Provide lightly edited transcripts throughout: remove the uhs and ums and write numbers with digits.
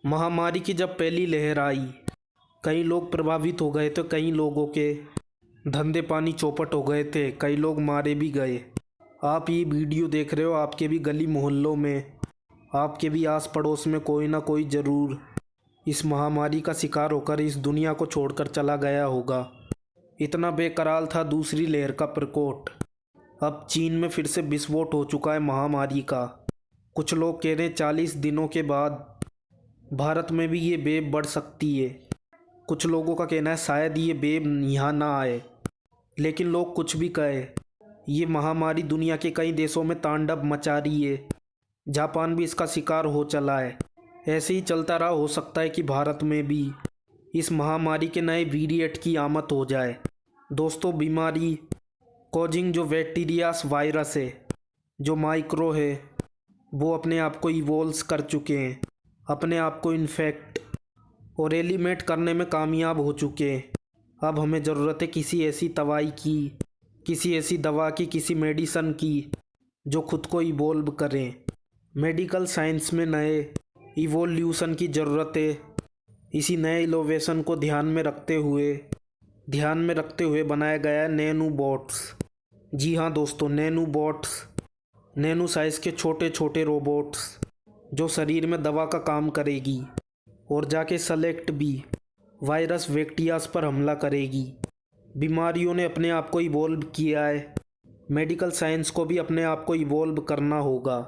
महामारी की जब पहली लहर आई, कई लोग प्रभावित हो गए तो कई लोगों के धंधे पानी चौपट हो गए थे, कई लोग मारे भी गए। आप ये वीडियो देख रहे हो, आपके भी गली मोहल्लों में, आपके भी आस पड़ोस में कोई ना कोई ज़रूर इस महामारी का शिकार होकर इस दुनिया को छोड़कर चला गया होगा। इतना बेकरार था दूसरी लहर का प्रकोप। अब चीन में फिर से विस्फोट हो चुका है महामारी का। कुछ लोग कह रहे हैं 40 दिनों के बाद भारत में भी ये वेव बढ़ सकती है। कुछ लोगों का कहना है शायद ये वेव यहाँ ना आए, लेकिन लोग कुछ भी कहे, ये महामारी दुनिया के कई देशों में तांडव मचा रही है। जापान भी इसका शिकार हो चला है। ऐसे ही चलता रहा, हो सकता है कि भारत में भी इस महामारी के नए वेरिएंट की आमद हो जाए। दोस्तों, बीमारी कॉजिंग जो बैक्टीरियास वायरस है, जो माइक्रो है, वो अपने आप को इवोल्व कर चुके हैं, अपने आप को इन्फेक्ट और एलिमिनेट करने में कामयाब हो चुके हैं। अब हमें ज़रूरत है किसी ऐसी दवाई की, किसी ऐसी दवा की, किसी मेडिसन की जो खुद को इवोल्व करें। मेडिकल साइंस में नए इवोल्यूशन की ज़रूरत है। इसी नए इनोवेशन को ध्यान में रखते हुए बनाया गया है नैनो बोट्स। जी हाँ दोस्तों, नैनो बोट्स, नैनो साइज़ के छोटे छोटे रोबोट्स जो शरीर में दवा का काम करेगी और जाके सेलेक्ट भी वायरस बैक्टीरियास पर हमला करेगी। बीमारियों ने अपने आप को इवोल्व किया है, मेडिकल साइंस को भी अपने आप को इवोल्व करना होगा।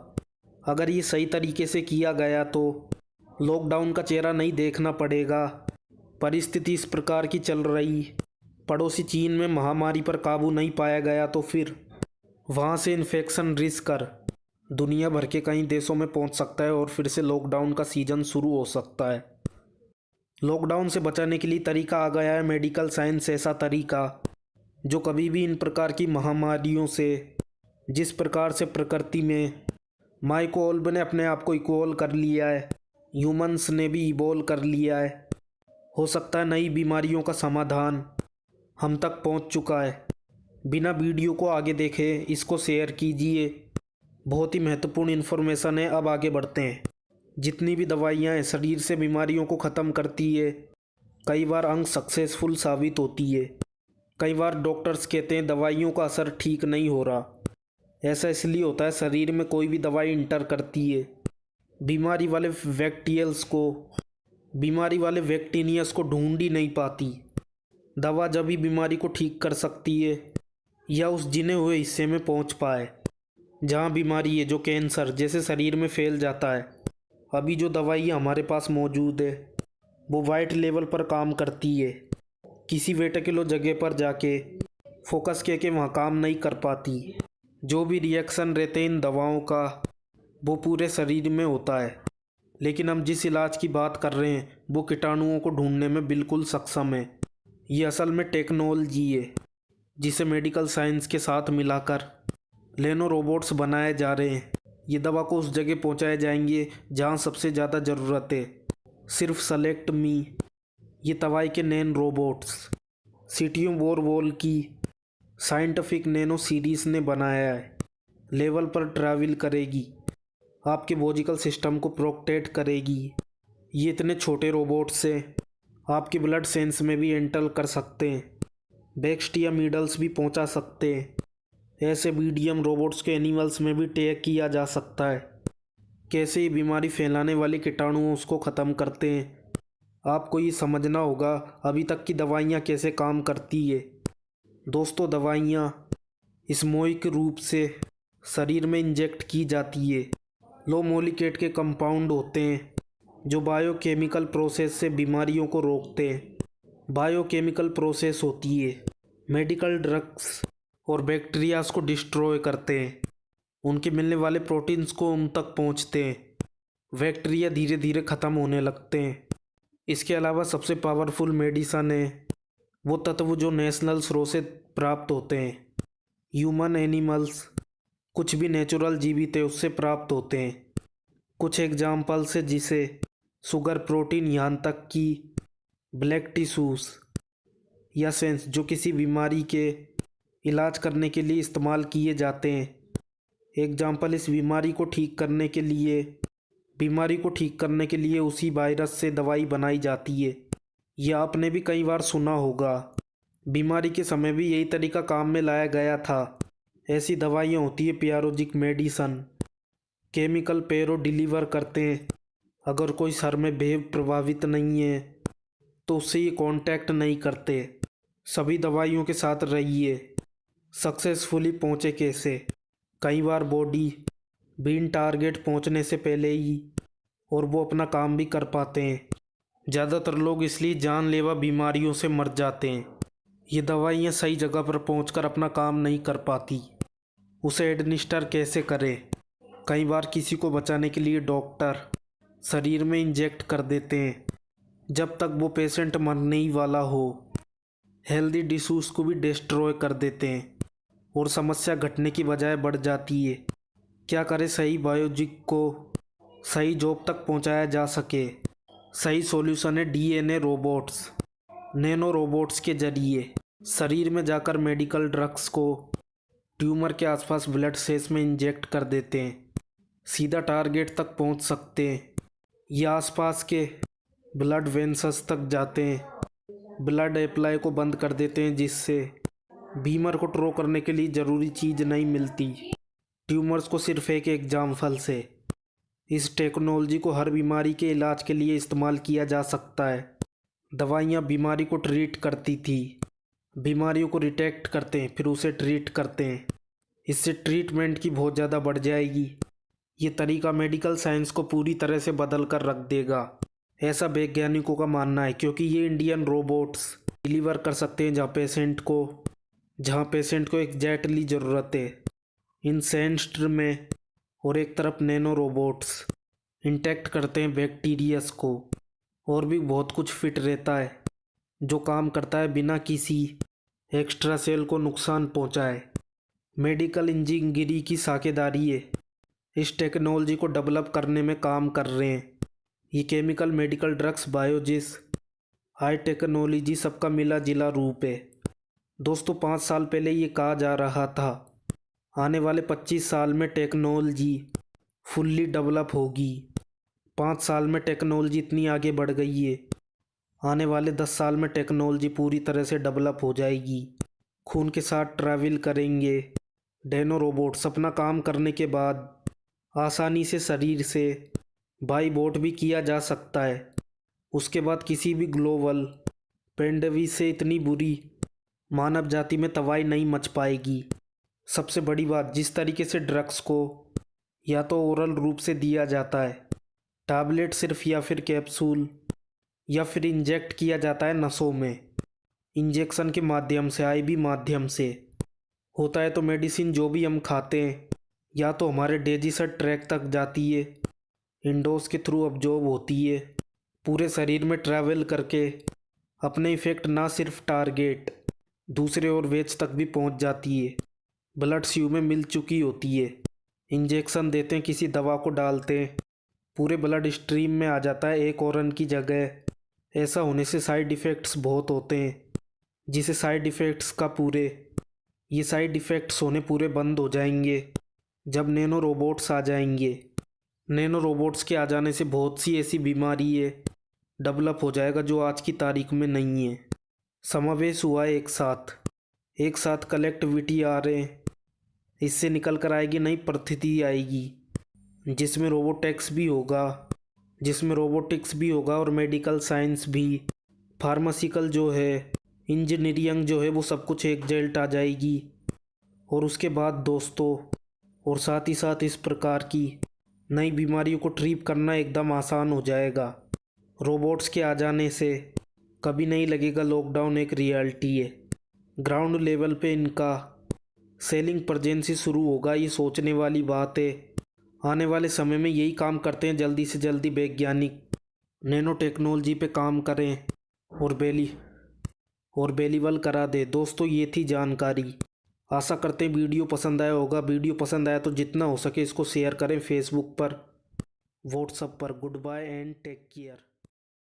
अगर ये सही तरीके से किया गया तो लॉकडाउन का चेहरा नहीं देखना पड़ेगा। परिस्थिति इस प्रकार की चल रही, पड़ोसी चीन में महामारी पर काबू नहीं पाया गया तो फिर वहाँ से इन्फेक्शन रिस्क कर दुनिया भर के कई देशों में पहुँच सकता है और फिर से लॉकडाउन का सीजन शुरू हो सकता है। लॉकडाउन से बचाने के लिए तरीका आ गया है मेडिकल साइंस, ऐसा तरीका जो कभी भी इन प्रकार की महामारियों से, जिस प्रकार से प्रकृति में माइक्रोब ने अपने आप को इक्वल कर लिया है, ह्यूमंस ने भी इवॉल्व कर लिया है, हो सकता है नई बीमारियों का समाधान हम तक पहुंच चुका है। बिना वीडियो को आगे देखे इसको शेयर कीजिए, बहुत ही महत्वपूर्ण इन्फॉर्मेशन है। अब आगे बढ़ते हैं। जितनी भी दवाइयाँ हैं शरीर से बीमारियों को ख़त्म करती है, कई बार अंग सक्सेसफुल साबित होती है। कई बार डॉक्टर्स कहते हैं दवाइयों का असर ठीक नहीं हो रहा। ऐसा इसलिए होता है, शरीर में कोई भी दवाई इंटर करती है, बीमारी वाले बैक्टीरियस को ढूंढ ही नहीं पाती। दवा जब भी बीमारी को ठीक कर सकती है या उस जिने हुए हिस्से में पहुंच पाए जहां बीमारी है, जो कैंसर जैसे शरीर में फैल जाता है। अभी जो दवाई हमारे पास मौजूद है वो वाइट लेवल पर काम करती है, किसी पर्टिकुलर जगह पर जाके फोकस करके वहाँ काम नहीं कर पाती। जो भी रिएक्शन रहते हैं इन दवाओं का वो पूरे शरीर में होता है। लेकिन हम जिस इलाज की बात कर रहे हैं वो कीटाणुओं को ढूंढने में बिल्कुल सक्षम है। ये असल में टेक्नोलॉजी है जिसे मेडिकल साइंस के साथ मिलाकर नैनो रोबोट्स बनाए जा रहे हैं। ये दवा को उस जगह पहुंचाए जाएंगे जहां सबसे ज़्यादा ज़रूरत है। सिर्फ सेलेक्ट मी, ये दवाई के नैनो रोबोट्स सीटियो बोरवॉल की साइंटिफिक नैनो सीरीज़ ने बनाया है। लेवल पर ट्रैवल करेगी, आपके बॉजिकल सिस्टम को प्रोटेक्ट करेगी। ये इतने छोटे रोबोट्स से आपके ब्लड सेंस में भी एंटर कर सकते हैं, बैक्टीरिया मीडल्स भी पहुंचा सकते हैं। ऐसे मीडियम रोबोट्स के एनिमल्स में भी टैग किया जा सकता है, कैसे ये बीमारी फैलाने वाले कीटाणुओं उसको ख़त्म करते हैं। आपको ये समझना होगा अभी तक की दवाइयाँ कैसे काम करती है। दोस्तों, दवाइयाँ स्मोइक रूप से शरीर में इंजेक्ट की जाती है। लो मॉलिक्यूल के कंपाउंड होते हैं जो बायोकेमिकल प्रोसेस से बीमारियों को रोकते हैं। बायोकेमिकल प्रोसेस होती है, मेडिकल ड्रग्स और बैक्टीरियाज को डिस्ट्रॉय करते हैं, उनके मिलने वाले प्रोटीन्स को उन तक पहुंचते हैं, बैक्टीरिया धीरे धीरे ख़त्म होने लगते हैं। इसके अलावा सबसे पावरफुल मेडिसन है वो तत्व जो नेशनल स्रोत से प्राप्त होते हैं, ह्यूमन एनिमल्स, कुछ भी नेचुरल जीवित है उससे प्राप्त होते हैं। कुछ एग्जाम्पल्स है जिसे शुगर, प्रोटीन, यहाँ तक कि ब्लैक टिश्यूज या सेंस जो किसी बीमारी के इलाज करने के लिए इस्तेमाल किए जाते हैं। एग्जाम्पल, इस बीमारी को ठीक करने के लिए बीमारी को ठीक करने के लिए उसी वायरस से दवाई बनाई जाती है। यह आपने भी कई बार सुना होगा। बीमारी के समय भी यही तरीका काम में लाया गया था। ऐसी दवाइयाँ होती है प्यारोजिक मेडिसन, केमिकल पैरो डिलीवर करते हैं। अगर कोई सर में वेव प्रभावित नहीं है तो उससे ये कांटेक्ट नहीं करते। सभी दवाइयों के साथ रहिए। सक्सेसफुली पहुँचे कैसे? कई बार बॉडी बीन टारगेट पहुँचने से पहले ही और वो अपना काम भी कर पाते हैं। ज़्यादातर लोग इसलिए जानलेवा बीमारियों से मर जाते हैं। ये दवाइयाँ सही जगह पर पहुंचकर अपना काम नहीं कर पाती। उसे एडमिनिस्टर कैसे करें? कई बार किसी को बचाने के लिए डॉक्टर शरीर में इंजेक्ट कर देते हैं जब तक वो पेशेंट मरने ही वाला हो। हेल्दी टिश्यूज़ को भी डिस्ट्रॉय कर देते हैं और समस्या घटने की बजाय बढ़ जाती है। क्या करें सही बायोलॉजिक को सही जॉब तक पहुंचाया जा सके? सही सॉल्यूशन है डीएनए रोबोट्स। नैनो रोबोट्स के जरिए शरीर में जाकर मेडिकल ड्रग्स को ट्यूमर के आसपास ब्लड सेल्स में इंजेक्ट कर देते हैं। सीधा टारगेट तक पहुंच सकते हैं या आसपास के ब्लड वेंसस तक जाते हैं। ब्लड एप्लाई को बंद कर देते हैं जिससे बीमर को ट्रो करने के लिए ज़रूरी चीज़ नहीं मिलती। ट्यूमर्स को सिर्फ एक एग्जाम्पल से इस टेक्नोलॉजी को हर बीमारी के इलाज के लिए इस्तेमाल किया जा सकता है। दवाइयाँ बीमारी को ट्रीट करती थी, बीमारियों को डिटेक्ट करते हैं फिर उसे ट्रीट करते हैं। इससे ट्रीटमेंट की बहुत ज़्यादा बढ़ जाएगी। ये तरीका मेडिकल साइंस को पूरी तरह से बदल कर रख देगा, ऐसा वैज्ञानिकों का मानना है। क्योंकि ये इंडियन रोबोट्स डिलीवर कर सकते हैं जहाँ पेशेंट को एग्जैक्टली ज़रूरत है इन सेंटर में। और एक तरफ नैनो रोबोट्स इंटैक्ट करते हैं बैक्टीरियाज को और भी बहुत कुछ फिट रहता है जो काम करता है बिना किसी एक्स्ट्रा सेल को नुकसान पहुंचाए। मेडिकल इंजीनियरिंग की साझेदारी है इस टेक्नोलॉजी को डेवलप करने में काम कर रहे हैं। ये केमिकल मेडिकल ड्रग्स बायोजिस हाई टेक्नोलॉजी सबका मिला जिला रूप है। दोस्तों 5 साल पहले ये कहा जा रहा था आने वाले 25 साल में टेक्नोलॉजी फुल्ली डेवलप होगी। 5 साल में टेक्नोलॉजी इतनी आगे बढ़ गई है, आने वाले 10 साल में टेक्नोलॉजी पूरी तरह से डेवलप हो जाएगी। खून के साथ ट्रैवल करेंगे। नैनो रोबोट्स अपना काम करने के बाद आसानी से शरीर से बाई बोट भी किया जा सकता है। उसके बाद किसी भी ग्लोबल पेंडेमिक से इतनी बुरी मानव जाति में तबाही नहीं मच पाएगी। सबसे बड़ी बात, जिस तरीके से ड्रग्स को या तो ओरल रूप से दिया जाता है, टैबलेट सिर्फ या फिर कैप्सूल या फिर इंजेक्ट किया जाता है नसों में, इंजेक्शन के माध्यम से आईवी माध्यम से होता है। तो मेडिसिन जो भी हम खाते हैं या तो हमारे डाइजेशन ट्रैक तक जाती है, इंडोज के थ्रू अब्जॉर्ब होती है, पूरे शरीर में ट्रैवल करके अपने इफ़ेक्ट ना सिर्फ टारगेट दूसरे और वेज तक भी पहुंच जाती है। ब्लड स्यू में मिल चुकी होती है। इंजेक्शन देते हैं, किसी दवा को डालते हैं, पूरे ब्लड स्ट्रीम में आ जाता है एक ऑर्गन की जगह। ऐसा होने से साइड इफ़ेक्ट्स बहुत होते हैं जिसे साइड इफ़ेक्ट्स का ये साइड इफ़ेक्ट्स होने पूरे बंद हो जाएंगे जब नैनो रोबोट्स आ जाएंगे। नैनो रोबोट्स के आ जाने से बहुत सी ऐसी बीमारी है डेवलप हो जाएगा जो आज की तारीख में नहीं है। समावेश हुआ है एक साथ कलेक्टिविटी आ रहे हैं। इससे निकल कर आएगी नई परिस्थिति आएगी जिसमें रोबोटिक्स भी होगा और मेडिकल साइंस भी, फार्मासिकल जो है, इंजीनियरिंग जो है, वो सब कुछ एक जल्ट आ जाएगी। और उसके बाद दोस्तों, और साथ ही साथ इस प्रकार की नई बीमारियों को ट्रीट करना एकदम आसान हो जाएगा। रोबोट्स के आ जाने से कभी नहीं लगेगा लॉकडाउन एक रियलिटी है। ग्राउंड लेवल पे इनका सेलिंग प्रेजेंसी शुरू होगा। ये सोचने वाली बात है। आने वाले समय में यही काम करते हैं जल्दी से जल्दी वैज्ञानिक नैनो टेक्नोलॉजी पे काम करें और बेलीवल करा दे। दोस्तों ये थी जानकारी। आशा करते हैं वीडियो पसंद आया होगा। वीडियो पसंद आया तो जितना हो सके इसको शेयर करें फेसबुक पर, व्हाट्सएप पर। Goodbye and take care.